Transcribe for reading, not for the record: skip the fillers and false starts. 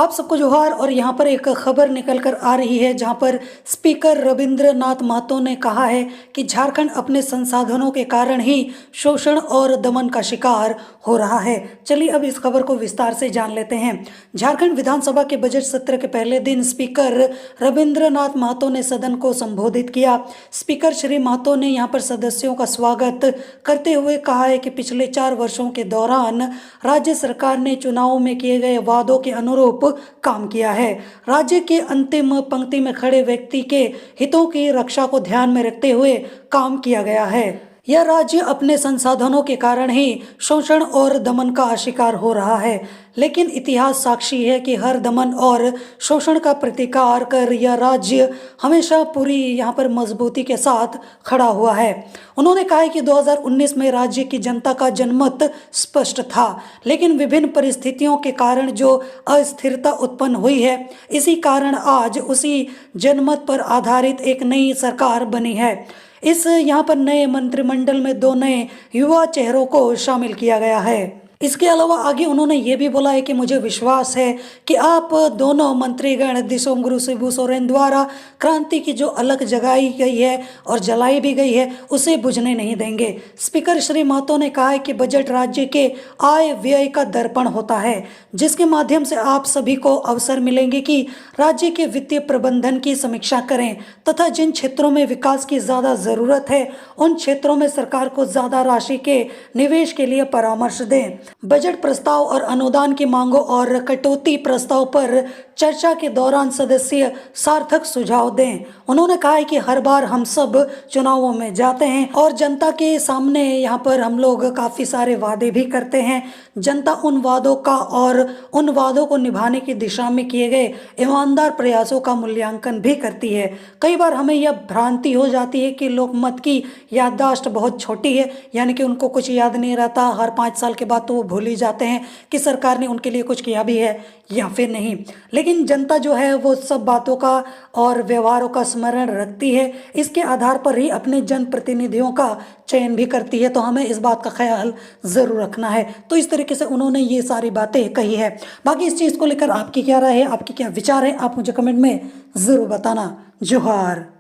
आप सबको जोहार। और यहाँ पर एक खबर निकल कर आ रही है जहाँ पर स्पीकर रविंद्रनाथ महतो ने कहा है कि झारखंड अपने संसाधनों के कारण ही शोषण और दमन का शिकार हो रहा है। चलिए अब इस खबर को विस्तार से जान लेते हैं। झारखंड विधानसभा के बजट सत्र के पहले दिन स्पीकर रविंद्रनाथ महतो ने सदन को संबोधित किया। स्पीकर श्री महतो ने यहाँ पर सदस्यों का स्वागत करते हुए कहा है कि पिछले 4 वर्षों के दौरान राज्य सरकार ने चुनावों में किए गए वादों के अनुरूप काम किया है। राज्य के अंतिम पंक्ति में खड़े व्यक्ति के हितों की रक्षा को ध्यान में रखते हुए काम किया गया है। यह राज्य अपने संसाधनों के कारण ही शोषण और दमन का शिकार हो रहा है, लेकिन इतिहास साक्षी है कि हर दमन और शोषण का प्रतिकार कर यह राज्य हमेशा पूरी यहाँ पर मजबूती के साथ खड़ा हुआ है। उन्होंने कहा है कि 2019 में राज्य की जनता का जनमत स्पष्ट था, लेकिन विभिन्न परिस्थितियों के कारण जो अस्थिरता उत्पन्न हुई है, इसी कारण आज उसी जनमत पर आधारित एक नई सरकार बनी है। इस यहाँ पर नए मंत्रिमंडल में 2 नए युवा चेहरों को शामिल किया गया है। इसके अलावा आगे उन्होंने ये भी बोला है कि मुझे विश्वास है कि आप दोनों मंत्रीगण दिसोमगुरु शिबू सोरेन द्वारा क्रांति की जो अलग जगाई गई है और जलाई भी गई है, उसे बुझने नहीं देंगे। स्पीकर श्री महतो ने कहा है कि बजट राज्य के आय व्यय का दर्पण होता है, जिसके माध्यम से आप सभी को अवसर मिलेंगे कि राज्य के वित्तीय प्रबंधन की समीक्षा करें तथा जिन क्षेत्रों में विकास की ज़्यादा ज़रूरत है, उन क्षेत्रों में सरकार को ज़्यादा राशि के निवेश के लिए परामर्श दें। बजट प्रस्ताव और अनुदान की मांगों और कटौती प्रस्ताव पर चर्चा के दौरान सदस्य सार्थक सुझाव दें। उन्होंने कहा है कि हर बार हम सब चुनावों में जाते हैं और जनता के सामने यहाँ पर हम लोग काफ़ी सारे वादे भी करते हैं। जनता उन वादों का और उन वादों को निभाने की दिशा में किए गए ईमानदार प्रयासों का मूल्यांकन भी करती है। कई बार हमें यह भ्रांति हो जाती है कि लोकमत की याददाश्त बहुत छोटी है, यानी कि उनको कुछ याद नहीं रहता। हर 5 साल के बाद तो वो भूल ही जाते हैं कि सरकार ने उनके लिए कुछ किया भी है या फिर नहीं। लेकिन जनता जो है वो सब बातों का और व्यवहारों का स्मरण रखती है। इसके आधार पर ही अपने जनप्रतिनिधियों का चयन भी करती है, तो हमें इस बात का ख्याल ज़रूर रखना है। तो इस तरीके से उन्होंने ये सारी बातें कही है। बाकी इस चीज़ को लेकर आपकी क्या राय है, आपकी क्या विचार है, आप मुझे कमेंट में ज़रूर बताना। जोहार।